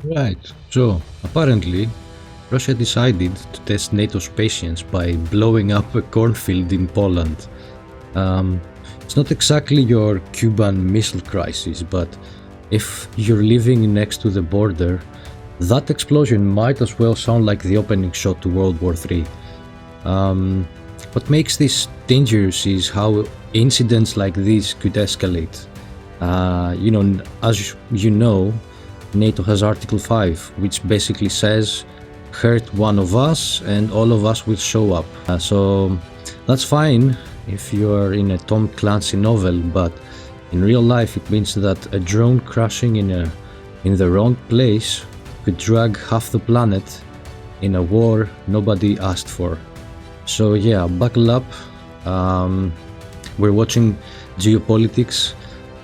Right, so apparently Russia decided to test NATO's patience by blowing up a cornfield in Poland. It's not exactly your Cuban Missile Crisis, but if you're living next to the border, that explosion might as well sound like the opening shot to World War III. What makes this dangerous is how incidents like this could escalate. As you know, NATO has Article 5, which basically says, hurt one of us and all of us will show up. So that's fine if you're in a Tom Clancy novel, but in real life it means that a drone crashing in the wrong place could drag half the planet in a war nobody asked for. So yeah, buckle up. We're watching Geopolitics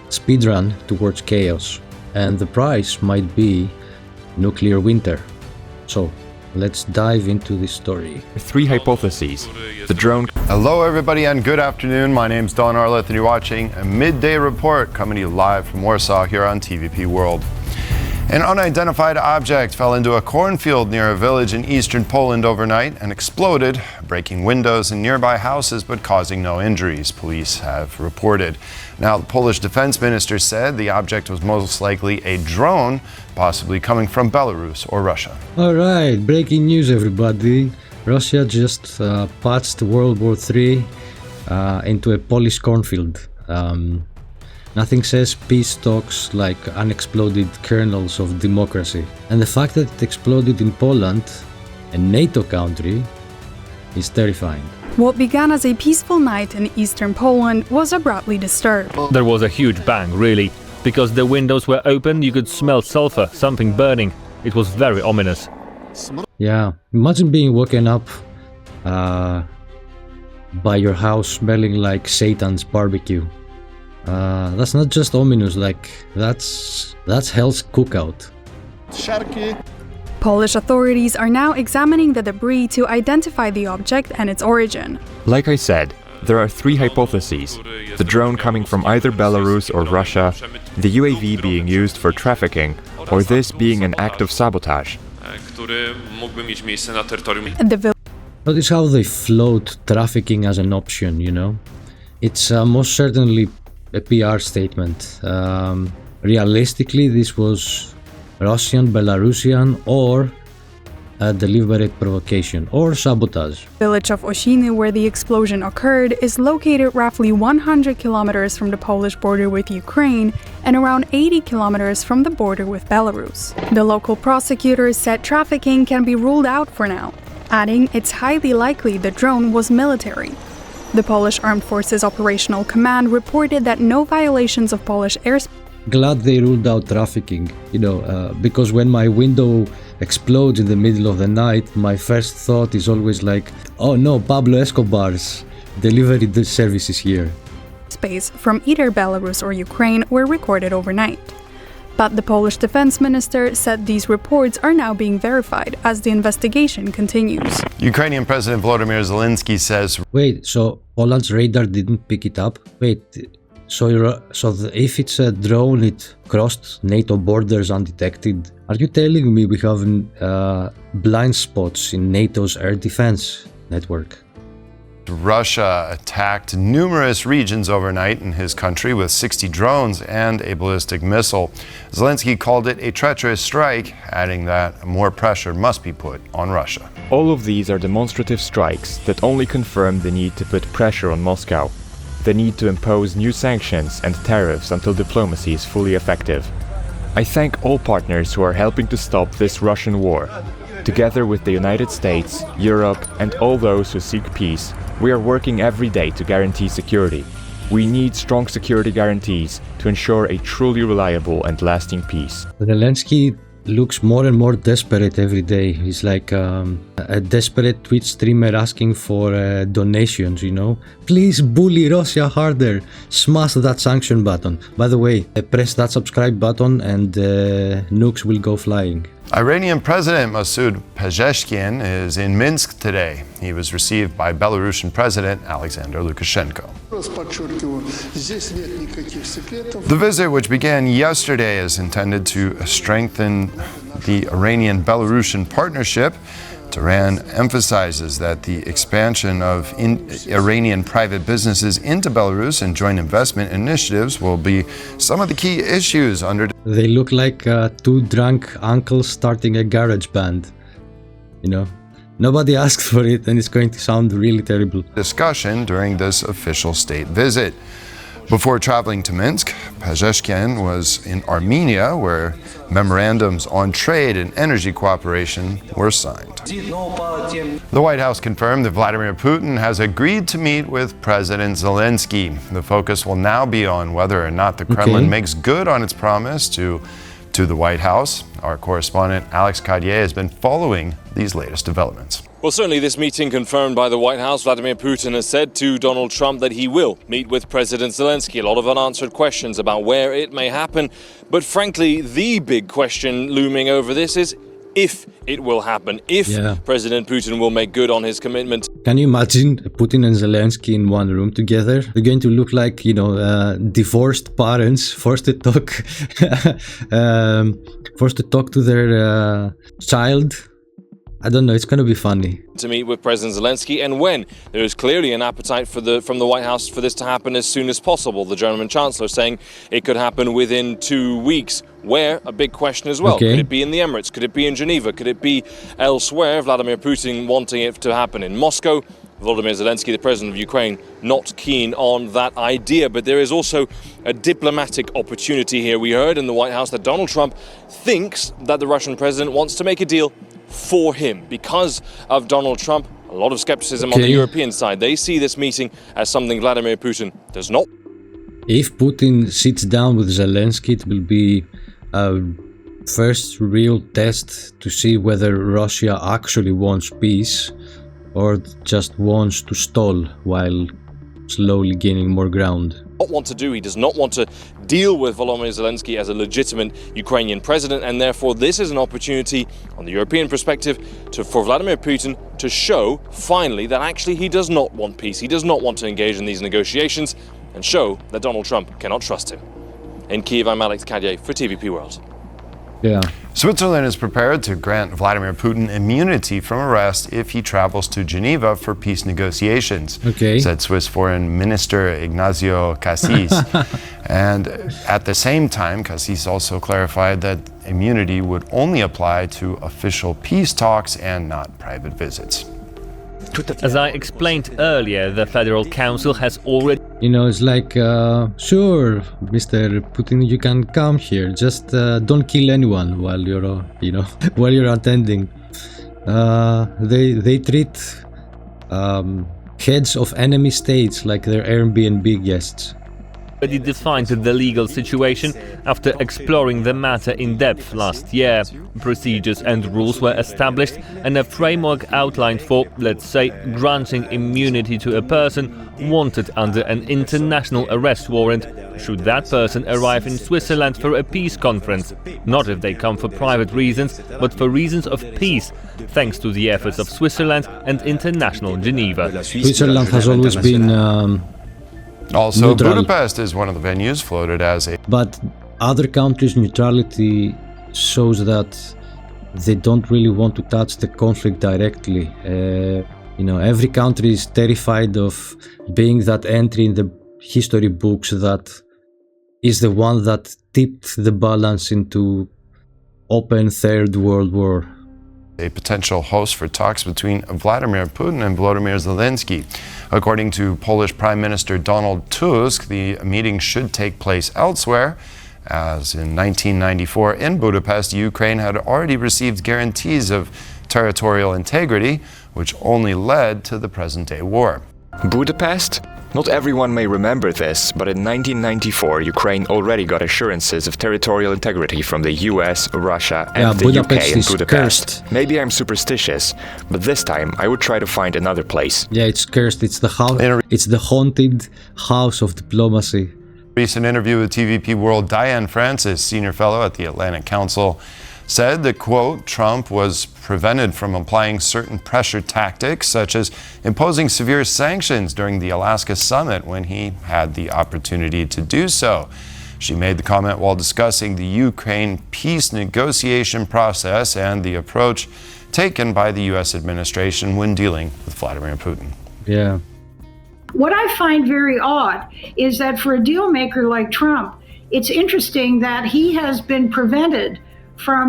speedrun towards chaos, and the price might be nuclear winter. So let's dive into this story. 3 hypotheses. The drone. Hello everybody and good afternoon. My name's Don Arleth and you're watching a midday report coming to you live from Warsaw here on TVP World. An unidentified object fell into a cornfield near a village in eastern Poland overnight and exploded, breaking windows in nearby houses but causing no injuries, police have reported. Now, the Polish defense minister said the object was most likely a drone, possibly coming from Belarus or Russia. All right, breaking news, everybody. Russia just patched World War III into a Polish cornfield. Nothing says peace talks like unexploded kernels of democracy. And the fact that it exploded in Poland, a NATO country, is terrifying. What began as a peaceful night in eastern Poland was abruptly disturbed. There was a huge bang, really. Because the windows were open, you could smell sulfur, something burning. It was very ominous. Yeah, imagine being woken up by your house smelling like Satan's barbecue. That's not just ominous, like that's hell's cookout. Polish authorities are now examining the debris to identify the object and its origin. Like I said, there are 3 hypotheses. The drone coming from either Belarus or Russia, the UAV being used for trafficking, or this being an act of sabotage. Notice how they float trafficking as an option, you know? It's most certainly a PR statement. Realistically, this was Russian, Belarusian, or a deliberate provocation or sabotage. The village of Osiny, where the explosion occurred, is located roughly 100 kilometers from the Polish border with Ukraine and around 80 kilometers from the border with Belarus. The local prosecutors said trafficking can be ruled out for now, adding it's highly likely the drone was military. The Polish Armed Forces Operational Command reported that no violations of Polish airspace. Glad they ruled out trafficking, because when my window explodes in the middle of the night, my first thought is always like, oh no, Pablo Escobar's delivery service is here. Space from either Belarus or Ukraine were recorded overnight. But the Polish defense minister said these reports are now being verified as the investigation continues. Ukrainian President Volodymyr Zelensky says, Wait, so Poland's radar didn't pick it up? Wait, if it's a drone, it crossed NATO borders undetected? Are you telling me we have blind spots in NATO's air defense network? Russia attacked numerous regions overnight in his country with 60 drones and a ballistic missile. Zelensky called it a treacherous strike, adding that more pressure must be put on Russia. All of these are demonstrative strikes that only confirm the need to put pressure on Moscow, the need to impose new sanctions and tariffs until diplomacy is fully effective. I thank all partners who are helping to stop this Russian war. Together with the United States, Europe, and all those who seek peace, we are working every day to guarantee security. We need strong security guarantees to ensure a truly reliable and lasting peace. Zelensky looks more and more desperate every day. He's like a desperate Twitch streamer asking for donations, Please bully Russia harder. Smash that sanction button. By the way, press that subscribe button and nukes will go flying. Iranian President Masoud Pezeshkian is in Minsk today. He was received by Belarusian President Alexander Lukashenko. The visit, which began yesterday, is intended to strengthen the Iranian-Belarusian partnership. Tehran emphasizes that the expansion of Iranian private businesses into Belarus and joint investment initiatives will be some of the key issues under. They look like two drunk uncles starting a garage band. You know, nobody asked for it, and it's going to sound really terrible. Discussion during this official state visit. Before traveling to Minsk, Pezeshkian was in Armenia, where memorandums on trade and energy cooperation were signed. The White House confirmed that Vladimir Putin has agreed to meet with President Zelensky. The focus will now be on whether or not the Kremlin makes good on its promise to the White House. Our correspondent Alex Cadier has been following these latest developments. Well, certainly this meeting confirmed by the White House. Vladimir Putin has said to Donald Trump that he will meet with President Zelensky. A lot of unanswered questions about where it may happen. But frankly, the big question looming over this is if it will happen, if President Putin will make good on his commitment. Can you imagine Putin and Zelensky in one room together? They're going to look like, divorced parents forced to talk, to their child. I don't know, it's going to be funny. To meet with President Zelensky, and when there is clearly an appetite from the White House for this to happen as soon as possible. The German Chancellor saying it could happen within 2 weeks. Where? A big question as well. Could it be in the Emirates? Could it be in Geneva? Could it be elsewhere? Vladimir Putin wanting it to happen in Moscow. Volodymyr Zelensky, the president of Ukraine, not keen on that idea. But there is also a diplomatic opportunity here. We heard in the White House that Donald Trump thinks that the Russian president wants to make a deal for him. Because of Donald Trump, a lot of skepticism on the European side. They see this meeting as something Vladimir Putin does not. If Putin sits down with Zelensky, it will be a first real test to see whether Russia actually wants peace or just wants to stall while slowly gaining more ground. He does not want to deal with Volodymyr Zelensky as a legitimate Ukrainian president, and therefore this is an opportunity on the European perspective for Vladimir Putin to show finally that actually he does not want peace, he does not want to engage in these negotiations, and show that Donald Trump cannot trust him. In Kyiv, I'm Alex Cadier for TVP World. Yeah. Switzerland is prepared to grant Vladimir Putin immunity from arrest if he travels to Geneva for peace negotiations, said Swiss Foreign Minister Ignacio Cassis. And at the same time, Cassis also clarified that immunity would only apply to official peace talks and not private visits. As I explained earlier, the Federal Council has already... it's like, sure, Mr. Putin, you can come here. Just don't kill anyone while you're, while you're attending. They treat heads of enemy states like they're Airbnb guests. Already defined the legal situation after exploring the matter in depth last year. Procedures and rules were established and a framework outlined for, let's say, granting immunity to a person wanted under an international arrest warrant should that person arrive in Switzerland for a peace conference, not if they come for private reasons, but for reasons of peace, thanks to the efforts of Switzerland and international Geneva. Switzerland has always been also, neutral. Budapest is one of the venues floated as a... But other countries' neutrality shows that they don't really want to touch the conflict directly. Every country is terrified of being that entry in the history books that is the one that tipped the balance into open Third World War. A potential host for talks between Vladimir Putin and Volodymyr Zelensky. According to Polish Prime Minister Donald Tusk, the meeting should take place elsewhere, as in 1994 in Budapest, Ukraine had already received guarantees of territorial integrity, which only led to the present-day war. Budapest? Not everyone may remember this, but in 1994 Ukraine already got assurances of territorial integrity from the US, Russia and the UK in Budapest. Cursed. Maybe I'm superstitious, but this time I would try to find another place. Yeah, it's cursed. It's the haunted house of diplomacy. Recent interview with TVP World, Diane Francis, senior fellow at the Atlantic Council, said that, quote, Trump was prevented from applying certain pressure tactics, such as imposing severe sanctions during the Alaska summit when he had the opportunity to do so. She made the comment while discussing the Ukraine peace negotiation process and the approach taken by the U.S. administration when dealing with Vladimir Putin. Yeah. What I find very odd is that for a deal maker like Trump, it's interesting that he has been prevented from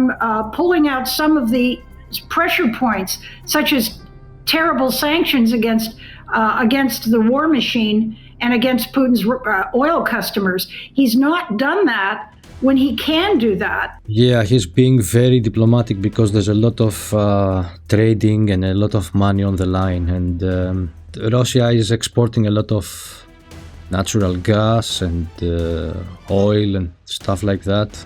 pulling out some of the pressure points, such as terrible sanctions against the war machine and against Putin's oil customers. He's not done that when he can do that. Yeah, he's being very diplomatic because there's a lot of trading and a lot of money on the line, and Russia is exporting a lot of natural gas and oil and stuff like that.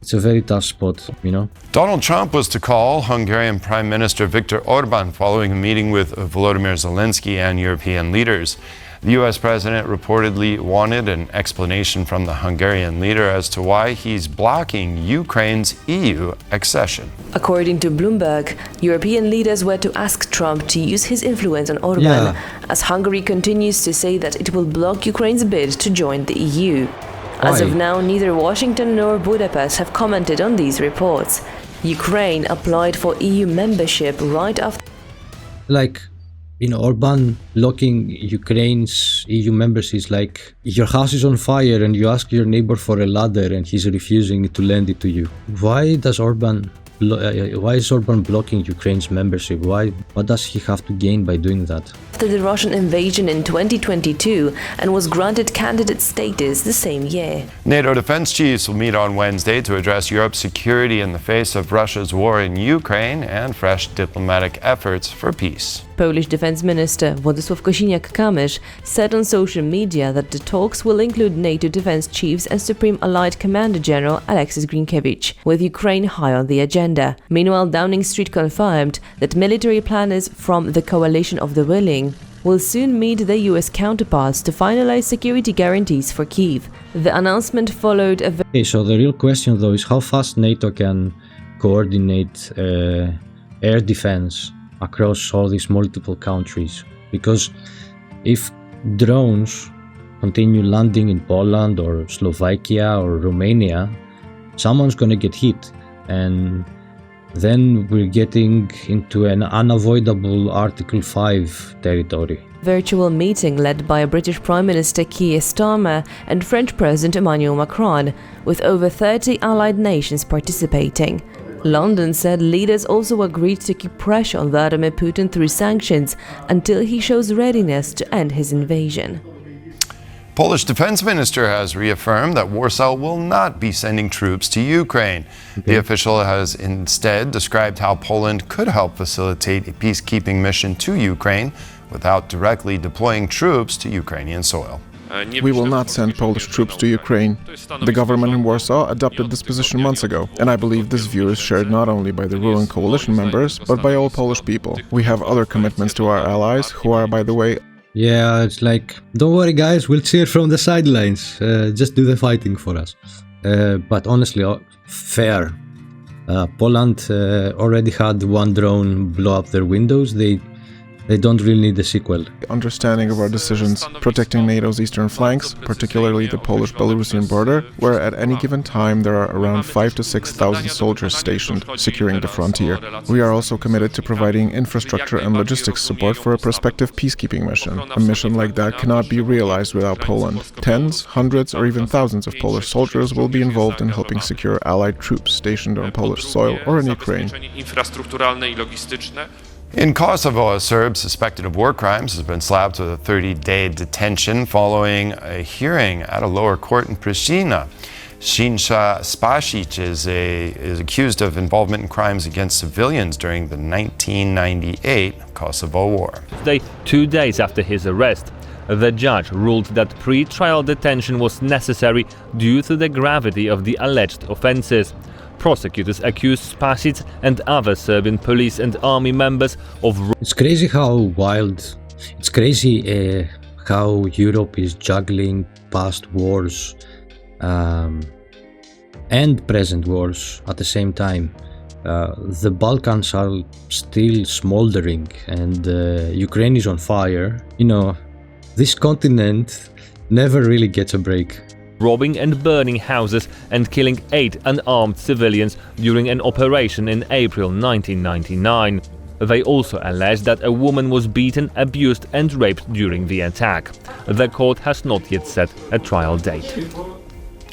It's a very tough spot, you know. Donald Trump was to call Hungarian Prime Minister Viktor Orban following a meeting with Volodymyr Zelensky and European leaders. The U.S. president reportedly wanted an explanation from the Hungarian leader as to why he's blocking Ukraine's EU accession. According to Bloomberg, European leaders were to ask Trump to use his influence on Orban, as Hungary continues to say that it will block Ukraine's bid to join the EU. As of now, neither Washington nor Budapest have commented on these reports. Ukraine applied for EU membership right after... Orban blocking Ukraine's EU membership is like your house is on fire and you ask your neighbor for a ladder and he's refusing to lend it to you. Why is Orban blocking Ukraine's membership? What does he have to gain by doing that? After the Russian invasion in 2022 and was granted candidate status the same year. NATO defense chiefs will meet on Wednesday to address Europe's security in the face of Russia's war in Ukraine and fresh diplomatic efforts for peace. Polish Defense Minister Władysław Kosiniak-Kamysz said on social media that the talks will include NATO defense chiefs and Supreme Allied Commander General Alexis Grynkewicz, with Ukraine high on the agenda. Meanwhile, Downing Street confirmed that military planners from the Coalition of the Willing will soon meet their US counterparts to finalize security guarantees for Kyiv. The announcement followed a... Okay, so the real question though is how fast NATO can coordinate air defense across all these multiple countries, because if drones continue landing in Poland or Slovakia or Romania, someone's gonna get hit, and then we're getting into an unavoidable Article 5 territory. Virtual meeting led by British Prime Minister Keir Starmer and French President Emmanuel Macron, with over 30 allied nations participating. London said leaders also agreed to keep pressure on Vladimir Putin through sanctions until he shows readiness to end his invasion. Polish defense minister has reaffirmed that Warsaw will not be sending troops to Ukraine. The official has instead described how Poland could help facilitate a peacekeeping mission to Ukraine without directly deploying troops to Ukrainian soil. We will not send Polish troops to Ukraine. The government in Warsaw adopted this position months ago, and I believe this view is shared not only by the ruling coalition members, but by all Polish people. We have other commitments to our allies, who are, by the way... Yeah, it's like, don't worry guys, we'll cheer from the sidelines, just do the fighting for us. But honestly, fair. Poland already had one drone blow up their windows. They don't really need a sequel. Understanding of our decisions, protecting NATO's eastern flanks, particularly the Polish-Belarusian border, where at any given time there are around 5,000 to 6,000 soldiers stationed, securing the frontier. We are also committed to providing infrastructure and logistics support for a prospective peacekeeping mission. A mission like that cannot be realized without Poland. Tens, hundreds, or even thousands of Polish soldiers will be involved in helping secure Allied troops stationed on Polish soil or in Ukraine. In Kosovo, a Serb suspected of war crimes has been slapped with a 30-day detention following a hearing at a lower court in Pristina. Shinsa Spasic is accused of involvement in crimes against civilians during the 1998 Kosovo War. 2 days after his arrest, the judge ruled that pre-trial detention was necessary due to the gravity of the alleged offences. Prosecutors accused Spasic and other Serbian police and army members of... It's crazy how wild... It's crazy how Europe is juggling past wars and present wars at the same time. The Balkans are still smoldering and Ukraine is on fire. You know, this continent never really gets a break. robbing and burning houses and killing 8 unarmed civilians during an operation in April 1999. They also allege that a woman was beaten, abused and raped during the attack. The court has not yet set a trial date.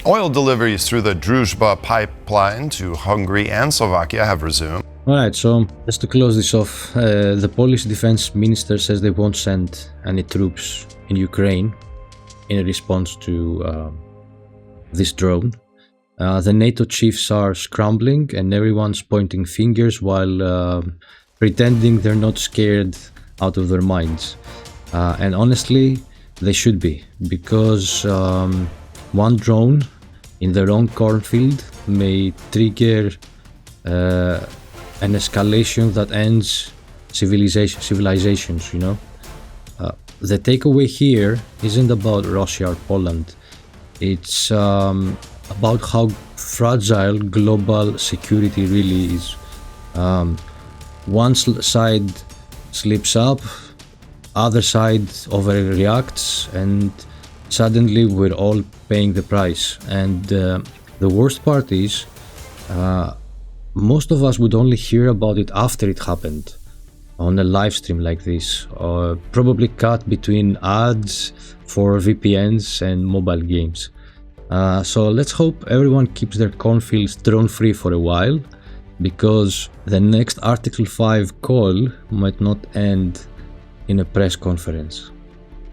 Oil deliveries through the Druzhba pipeline to Hungary and Slovakia have resumed. Alright, so just to close this off, the Polish defense minister says they won't send any troops in Ukraine in response to this drone. The NATO chiefs are scrambling and everyone's pointing fingers while pretending they're not scared out of their minds. And honestly, they should be, because one drone in the wrong cornfield may trigger an escalation that ends civilizations, you know. The takeaway here isn't about Russia or Poland. It's about how fragile global security really is. One side slips up, other side overreacts, and suddenly we're all paying the price. And the worst part is, most of us would only hear about it after it happened, on a live stream like this, or probably cut between ads for VPNs and mobile games. So let's hope everyone keeps their cornfields drone free for a while, because the next Article 5 call might not end in a press conference.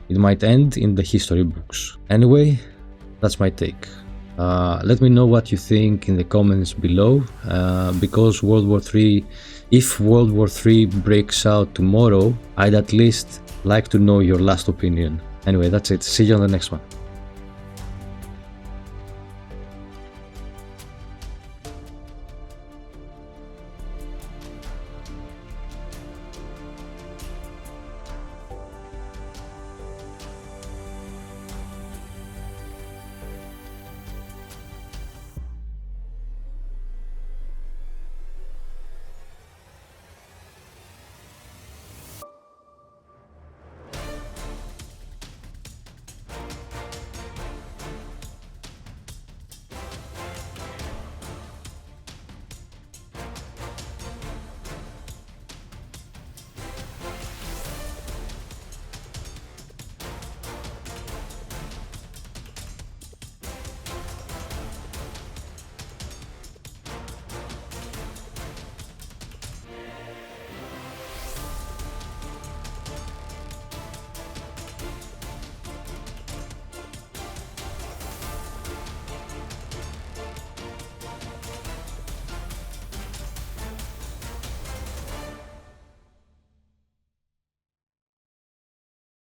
It might end in the history books. Anyway, that's my take. Let me know what you think in the comments below, because if World War III breaks out tomorrow, I'd at least like to know your last opinion. Anyway, that's it. See you on the next one.